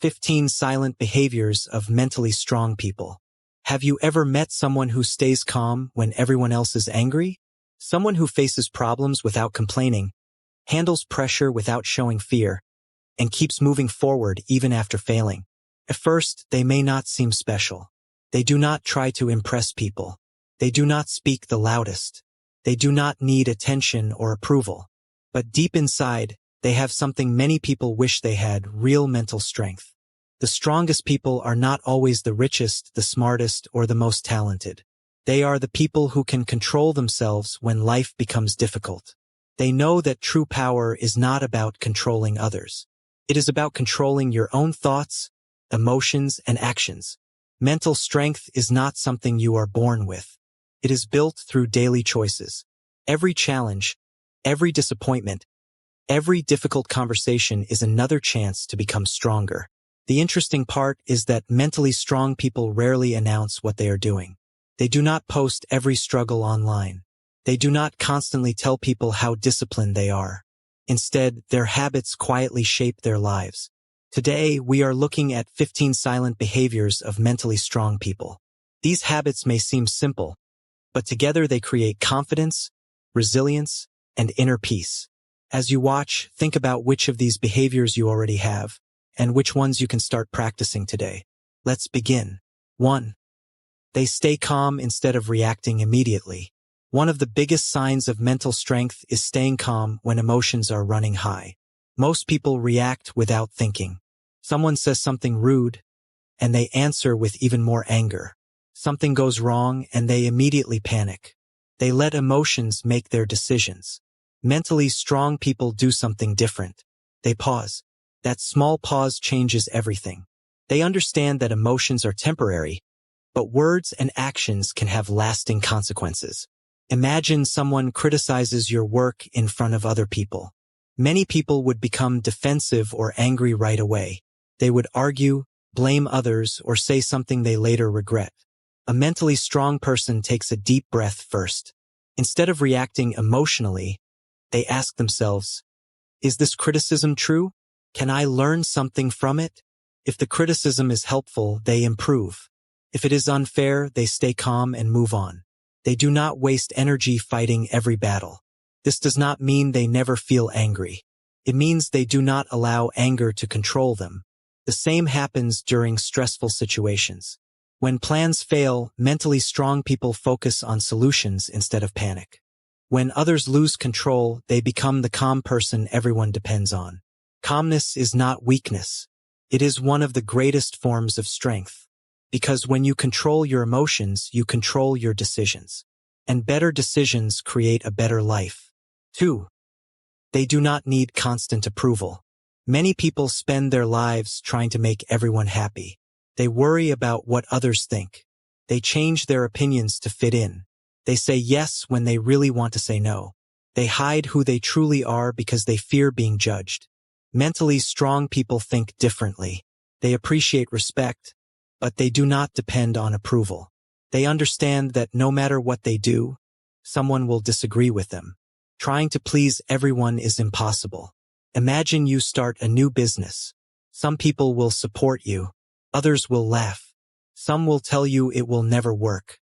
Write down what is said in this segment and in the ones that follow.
15 Silent Behaviors of Mentally Strong People. Have you ever met someone who stays calm when everyone else is angry? Someone who faces problems without complaining, handles pressure without showing fear, and keeps moving forward even after failing. At first, they may not seem special. They do not try to impress people. They do not speak the loudest. They do not need attention or approval. But deep inside, they have something many people wish they had: real mental strength. The strongest people are not always the richest, the smartest, or the most talented. They are the people who can control themselves when life becomes difficult. They know that true power is not about controlling others. It is about controlling your own thoughts, emotions, and actions. Mental strength is not something you are born with. It is built through daily choices. Every challenge, every disappointment, every difficult conversation is another chance to become stronger. The interesting part is that mentally strong people rarely announce what they are doing. They do not post every struggle online. They do not constantly tell people how disciplined they are. Instead, their habits quietly shape their lives. Today, we are looking at 15 silent behaviors of mentally strong people. These habits may seem simple, but together they create confidence, resilience, and inner peace. As you watch, think about which of these behaviors you already have, and which ones you can start practicing today. Let's begin. 1. They stay calm instead of reacting immediately. One of the biggest signs of mental strength is staying calm when emotions are running high. Most people react without thinking. Someone says something rude, and they answer with even more anger. Something goes wrong, and they immediately panic. They let emotions make their decisions. Mentally strong people do something different. They pause. That small pause changes everything. They understand that emotions are temporary, but words and actions can have lasting consequences. Imagine someone criticizes your work in front of other people. Many people would become defensive or angry right away. They would argue, blame others, or say something they later regret. A mentally strong person takes a deep breath first. Instead of reacting emotionally, they ask themselves, is this criticism true? Can I learn something from it? If the criticism is helpful, they improve. If it is unfair, they stay calm and move on. They do not waste energy fighting every battle. This does not mean they never feel angry. It means they do not allow anger to control them. The same happens during stressful situations. When plans fail, mentally strong people focus on solutions instead of panic. When others lose control, they become the calm person everyone depends on. Calmness is not weakness. It is one of the greatest forms of strength. Because when you control your emotions, you control your decisions. And better decisions create a better life. 2. They do not need constant approval. Many people spend their lives trying to make everyone happy. They worry about what others think. They change their opinions to fit in. They say yes when they really want to say no. They hide who they truly are because they fear being judged. Mentally strong people think differently. They appreciate respect, but they do not depend on approval. They understand that no matter what they do, someone will disagree with them. Trying to please everyone is impossible. Imagine you start a new business. Some people will support you. Others will laugh. Some will tell you it will never work.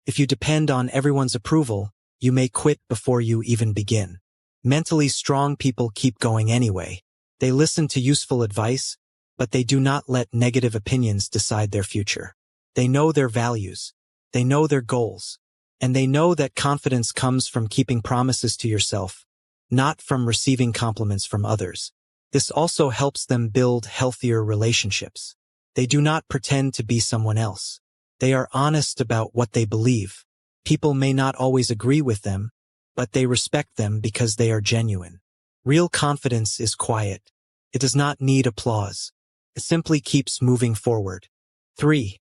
If you depend on everyone's approval, you may quit before you even begin. Mentally strong people keep going anyway. They listen to useful advice, but they do not let negative opinions decide their future. They know their values. They know their goals. And they know that confidence comes from keeping promises to yourself, not from receiving compliments from others. This also helps them build healthier relationships. They do not pretend to be someone else. They are honest about what they believe. People may not always agree with them, but they respect them because they are genuine. Real confidence is quiet. It does not need applause. It simply keeps moving forward. 3.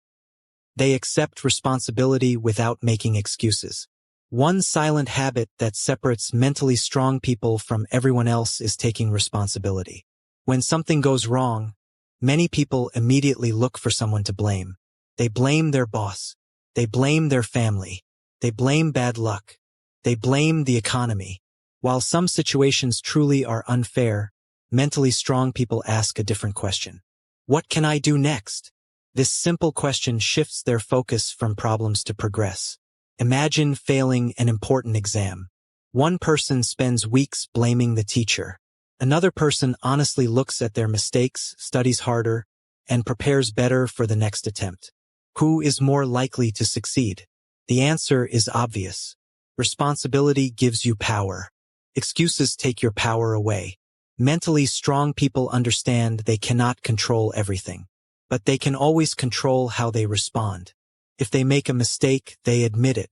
They accept responsibility without making excuses. One silent habit that separates mentally strong people from everyone else is taking responsibility. When something goes wrong, many people immediately look for someone to blame. They blame their boss. They blame their family. They blame bad luck. They blame the economy. While some situations truly are unfair, mentally strong people ask a different question. What can I do next? This simple question shifts their focus from problems to progress. Imagine failing an important exam. One person spends weeks blaming the teacher. Another person honestly looks at their mistakes, studies harder, and prepares better for the next attempt. Who is more likely to succeed? The answer is obvious. Responsibility gives you power. Excuses take your power away. Mentally strong people understand they cannot control everything, but they can always control how they respond. If they make a mistake, they admit it.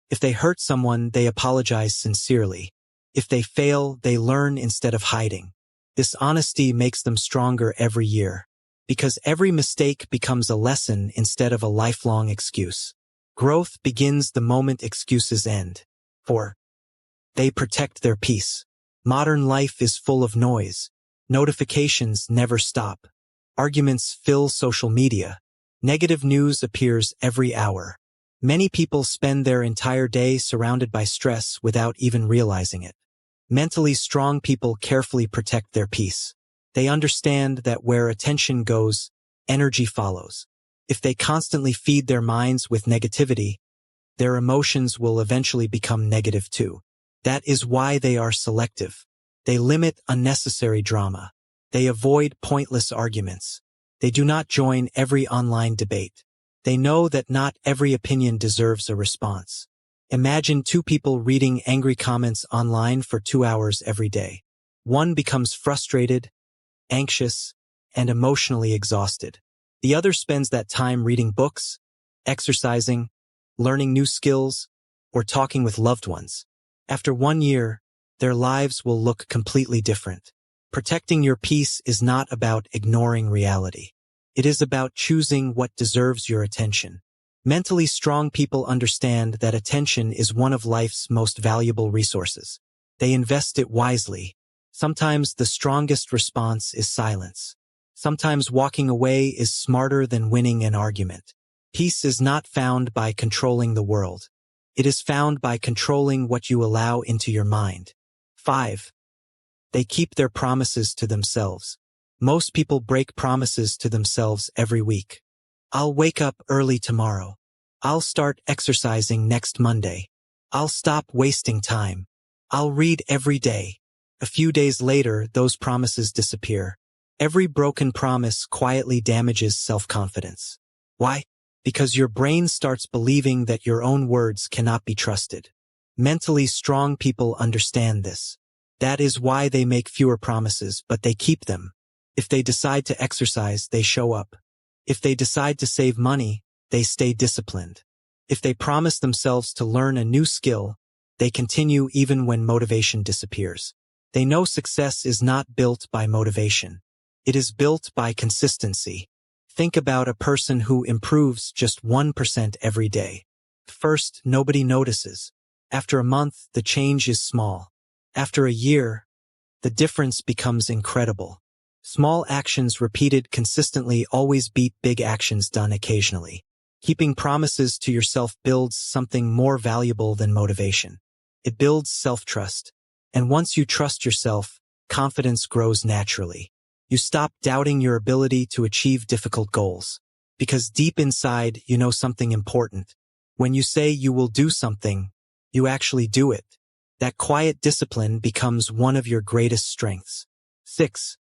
If they hurt someone, they apologize sincerely. If they fail, they learn instead of hiding. This honesty makes them stronger every year, because every mistake becomes a lesson instead of a lifelong excuse. Growth begins the moment excuses end. 4. They protect their peace. Modern life is full of noise. Notifications never stop. Arguments fill social media. Negative news appears every hour. Many people spend their entire day surrounded by stress without even realizing it. Mentally strong people carefully protect their peace. They understand that where attention goes, energy follows. If they constantly feed their minds with negativity, their emotions will eventually become negative too. That is why they are selective. They limit unnecessary drama. They avoid pointless arguments. They do not join every online debate. They know that not every opinion deserves a response. Imagine two people reading angry comments online for 2 hours every day. One becomes frustrated, anxious, and emotionally exhausted. The other spends that time reading books, exercising, learning new skills, or talking with loved ones. After 1 year, their lives will look completely different. Protecting your peace is not about ignoring reality. It is about choosing what deserves your attention. Mentally strong people understand that attention is one of life's most valuable resources. They invest it wisely. Sometimes the strongest response is silence. Sometimes walking away is smarter than winning an argument. Peace is not found by controlling the world. It is found by controlling what you allow into your mind. 5. They keep their promises to themselves. Most people break promises to themselves every week. I'll wake up early tomorrow. I'll start exercising next Monday. I'll stop wasting time. I'll read every day. A few days later, those promises disappear. Every broken promise quietly damages self-confidence. Why? Because your brain starts believing that your own words cannot be trusted. Mentally strong people understand this. That is why they make fewer promises, but they keep them. If they decide to exercise, they show up. If they decide to save money, they stay disciplined. If they promise themselves to learn a new skill, they continue even when motivation disappears. They know success is not built by motivation. It is built by consistency. Think about a person who improves just 1% every day. First, nobody notices. After a month, the change is small. After a year, the difference becomes incredible. Small actions repeated consistently always beat big actions done occasionally. Keeping promises to yourself builds something more valuable than motivation. It builds self-trust. And once you trust yourself, confidence grows naturally. You stop doubting your ability to achieve difficult goals. Because deep inside, you know something important. When you say you will do something, you actually do it. That quiet discipline becomes one of your greatest strengths. 6.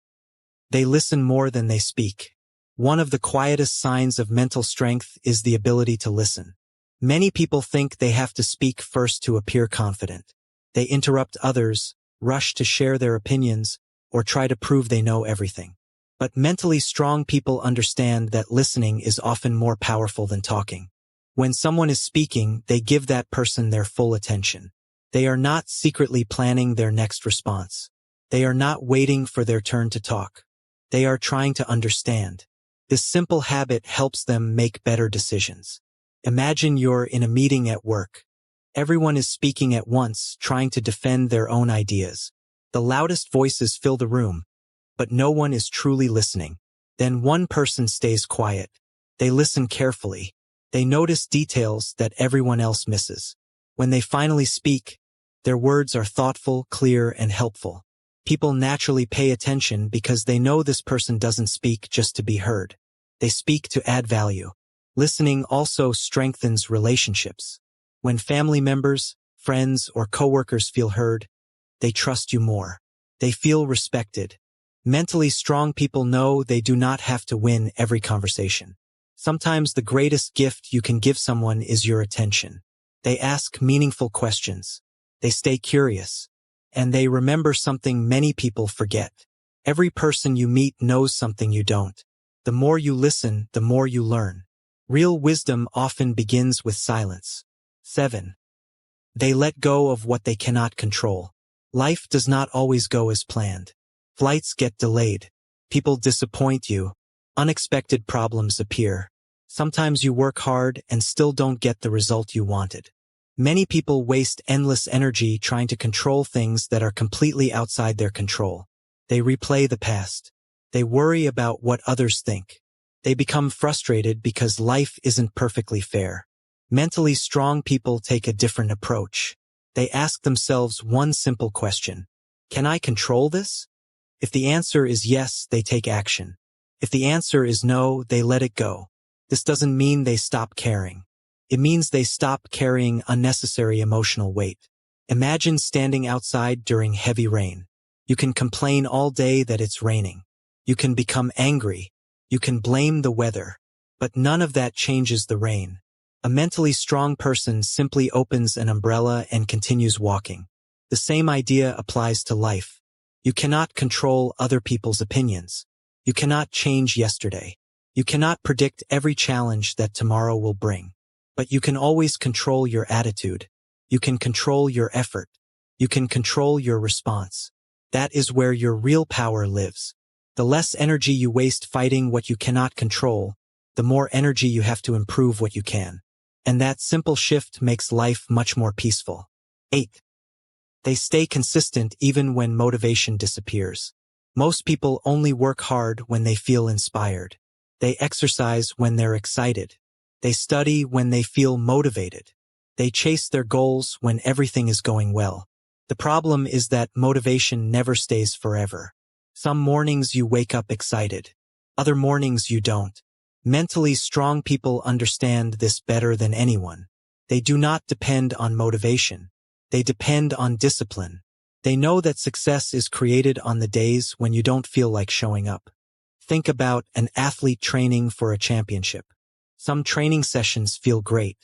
They listen more than they speak. One of the quietest signs of mental strength is the ability to listen. Many people think they have to speak first to appear confident. They interrupt others, rush to share their opinions, or try to prove they know everything. But mentally strong people understand that listening is often more powerful than talking. When someone is speaking, they give that person their full attention. They are not secretly planning their next response. They are not waiting for their turn to talk. They are trying to understand. This simple habit helps them make better decisions. Imagine you're in a meeting at work. Everyone is speaking at once, trying to defend their own ideas. The loudest voices fill the room, but no one is truly listening. Then one person stays quiet. They listen carefully. They notice details that everyone else misses. When they finally speak, their words are thoughtful, clear, and helpful. People naturally pay attention because they know this person doesn't speak just to be heard. They speak to add value. Listening also strengthens relationships. When family members, friends, or coworkers feel heard, they trust you more. They feel respected. Mentally strong people know they do not have to win every conversation. Sometimes the greatest gift you can give someone is your attention. They ask meaningful questions. They stay curious. And they remember something many people forget. Every person you meet knows something you don't. The more you listen, the more you learn. Real wisdom often begins with silence. 7. They let go of what they cannot control. Life does not always go as planned. Flights get delayed. People disappoint you. Unexpected problems appear. Sometimes you work hard and still don't get the result you wanted. Many people waste endless energy trying to control things that are completely outside their control. They replay the past. They worry about what others think. They become frustrated because life isn't perfectly fair. Mentally strong people take a different approach. They ask themselves one simple question. Can I control this? If the answer is yes, they take action. If the answer is no, they let it go. This doesn't mean they stop caring. It means they stop carrying unnecessary emotional weight. Imagine standing outside during heavy rain. You can complain all day that it's raining. You can become angry. You can blame the weather. But none of that changes the rain. A mentally strong person simply opens an umbrella and continues walking. The same idea applies to life. You cannot control other people's opinions. You cannot change yesterday. You cannot predict every challenge that tomorrow will bring. But you can always control your attitude. You can control your effort. You can control your response. That is where your real power lives. The less energy you waste fighting what you cannot control, the more energy you have to improve what you can. And that simple shift makes life much more peaceful. 8. They stay consistent even when motivation disappears. Most people only work hard when they feel inspired. They exercise when they're excited. They study when they feel motivated. They chase their goals when everything is going well. The problem is that motivation never stays forever. Some mornings you wake up excited. Other mornings you don't. Mentally strong people understand this better than anyone. They do not depend on motivation. They depend on discipline. They know that success is created on the days when you don't feel like showing up. Think about an athlete training for a championship. Some training sessions feel great.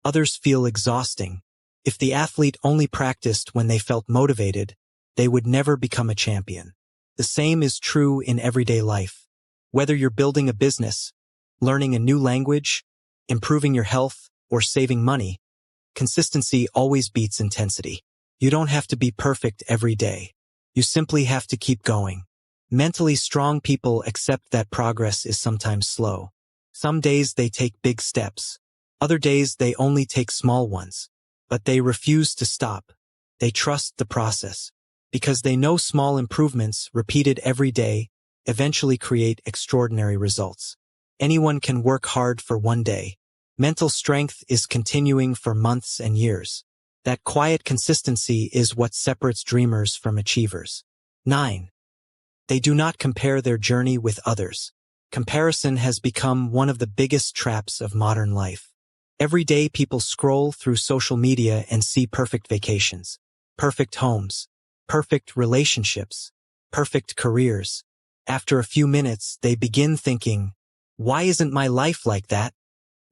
Others feel exhausting. If the athlete only practiced when they felt motivated, they would never become a champion. The same is true in everyday life. Whether you're building a business, learning a new language, improving your health, or saving money, consistency always beats intensity. You don't have to be perfect every day. You simply have to keep going. Mentally strong people accept that progress is sometimes slow. Some days they take big steps. Other days they only take small ones. But they refuse to stop. They trust the process. Because they know small improvements repeated every day eventually create extraordinary results. Anyone can work hard for one day. Mental strength is continuing for months and years. That quiet consistency is what separates dreamers from achievers. 9. They do not compare their journey with others. Comparison has become one of the biggest traps of modern life. Every day people scroll through social media and see perfect vacations, perfect homes, perfect relationships, perfect careers. After a few minutes, they begin thinking, why isn't my life like that?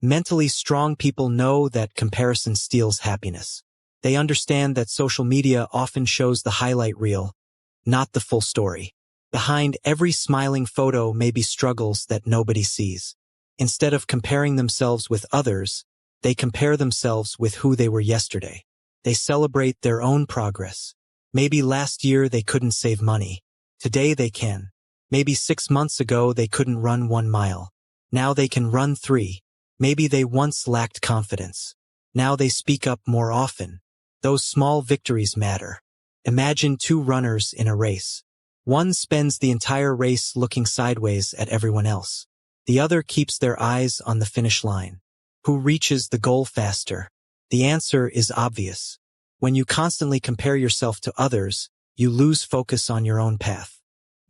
Mentally strong people know that comparison steals happiness. They understand that social media often shows the highlight reel, not the full story. Behind every smiling photo may be struggles that nobody sees. Instead of comparing themselves with others, they compare themselves with who they were yesterday. They celebrate their own progress. Maybe last year they couldn't save money. Today they can. Maybe 6 months ago they couldn't run 1 mile. Now they can run 3. Maybe they once lacked confidence. Now they speak up more often. Those small victories matter. Imagine 2 runners in a race. One spends the entire race looking sideways at everyone else. The other keeps their eyes on the finish line. Who reaches the goal faster? The answer is obvious. When you constantly compare yourself to others, you lose focus on your own path.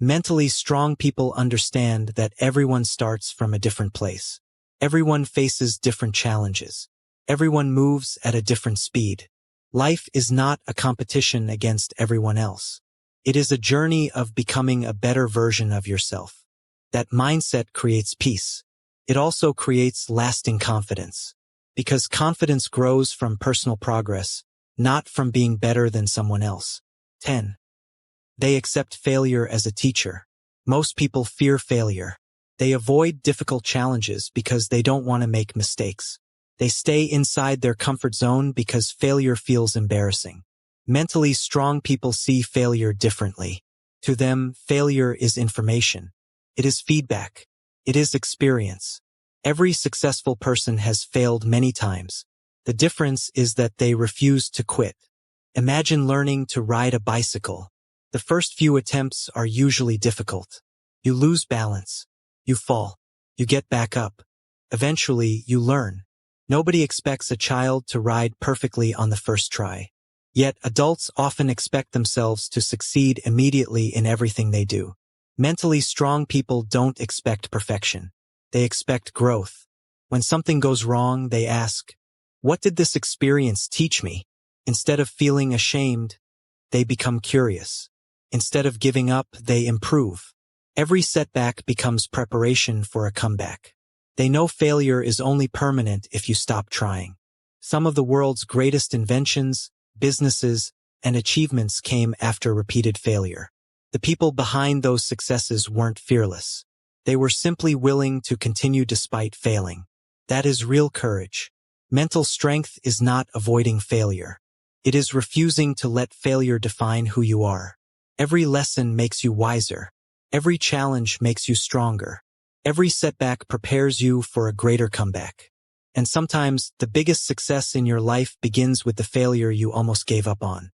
Mentally strong people understand that everyone starts from a different place. Everyone faces different challenges. Everyone moves at a different speed. Life is not a competition against everyone else. It is a journey of becoming a better version of yourself. That mindset creates peace. It also creates lasting confidence. Because confidence grows from personal progress, not from being better than someone else. 10. They accept failure as a teacher. Most people fear failure. They avoid difficult challenges because they don't want to make mistakes. They stay inside their comfort zone because failure feels embarrassing. Mentally strong people see failure differently. To them, failure is information. It is feedback. It is experience. Every successful person has failed many times. The difference is that they refuse to quit. Imagine learning to ride a bicycle. The first few attempts are usually difficult. You lose balance. You fall. You get back up. Eventually, you learn. Nobody expects a child to ride perfectly on the first try. Yet adults often expect themselves to succeed immediately in everything they do. Mentally strong people don't expect perfection. They expect growth. When something goes wrong, they ask, "What did this experience teach me?" Instead of feeling ashamed, they become curious. Instead of giving up, they improve. Every setback becomes preparation for a comeback. They know failure is only permanent if you stop trying. Some of the world's greatest inventions, businesses, and achievements came after repeated failure. The people behind those successes weren't fearless. They were simply willing to continue despite failing. That is real courage. Mental strength is not avoiding failure. It is refusing to let failure define who you are. Every lesson makes you wiser. Every challenge makes you stronger. Every setback prepares you for a greater comeback. And sometimes, the biggest success in your life begins with the failure you almost gave up on.